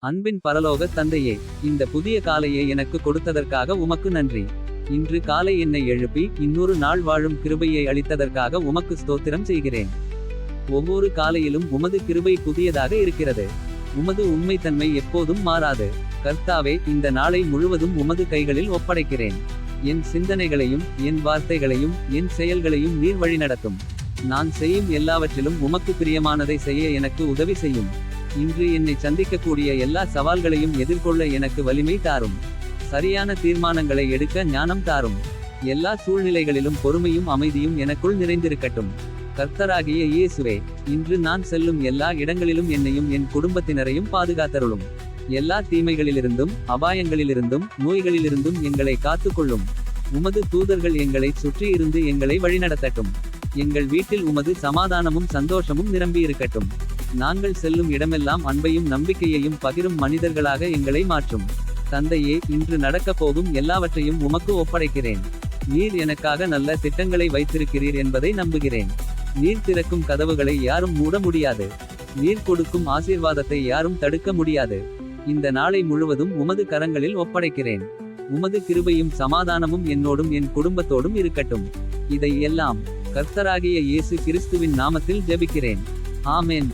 அன்பின் பரலோக தந்தையே, இந்த புதிய காலையை எனக்கு கொடுத்ததற்காக உமக்கு நன்றி. இன்று காலை என்னை எழுப்பி இன்னொரு நாள் வாழும் கிருபையை அளித்ததற்காக உமக்கு ஸ்தோத்திரம் செய்கிறேன். ஒவ்வொரு காலையிலும் உமது கிருபை புதியதாக இருக்கிறது. உமது உண்மைத்தன்மை எப்போதும் மாறாது. கர்த்தாவே, இந்த நாளை முழுவதும் உமது கைகளில் ஒப்படைக்கிறேன். என் சிந்தனைகளையும் என் வார்த்தைகளையும் என் செயல்களையும் நீர் வழிநடத்தும். நான் செய்யும் எல்லாவற்றிலும் உமக்கு பிரியமானதை செய்ய எனக்கு உதவி செய்யும். இன்று என்னை சந்திக்கக்கூடிய எல்லா சவால்களையும் எதிர்கொள்ள எனக்கு வலிமை தாரும். சரியான தீர்மானங்களை எடுக்க ஞானம் தாரும். எல்லா சூழ்நிலைகளிலும் பொறுமையும் அமைதியும் எனக்குள் நிறைந்திருக்கட்டும். கர்த்தராகிய இயேசுவே, இன்று நான் செல்லும் எல்லா இடங்களிலும் என்னையும் என் குடும்பத்தினரையும் பாதுகாத்தருளும். எல்லா தீமைகளிலிருந்தும் அபாயங்களிலிருந்தும் நோய்களிலிருந்தும் எங்களை காத்துக்கொள்ளும். உமது தூதர்கள் எங்களை சுற்றி இருந்து எங்களை வழிநடத்தட்டும். எங்கள் வீட்டில் உமது சமாதானமும் சந்தோஷமும் நிரம்பியிருக்கட்டும். நாங்கள் செல்லும் இடமெல்லாம் அன்பையும் நம்பிக்கையையும் பகிரும் மனிதர்களாக எங்களை மாற்றும். தந்தையே, இன்று நடக்கப் போகும் எல்லாவற்றையும் உமக்கு ஒப்படைக்கிறேன். நீர் எனக்காக நல்ல திட்டங்களை வைத்திருக்கிறீர் என்பதை நம்புகிறேன். நீர் திறக்கும் கதவுகளை யாரும் மூட முடியாது. நீர் கொடுக்கும் ஆசீர்வாதத்தை யாரும் தடுக்க முடியாது. இந்த நாளை முழுவதும் உமது கரங்களில் ஒப்படைக்கிறேன். உமது கிருபையும் சமாதானமும் என்னோடும் என் குடும்பத்தோடும் இருக்கட்டும். இதை எல்லாம் கர்த்தராகிய இயேசு கிறிஸ்துவின் நாமத்தில் ஜெபிக்கிறேன். ஆமென்.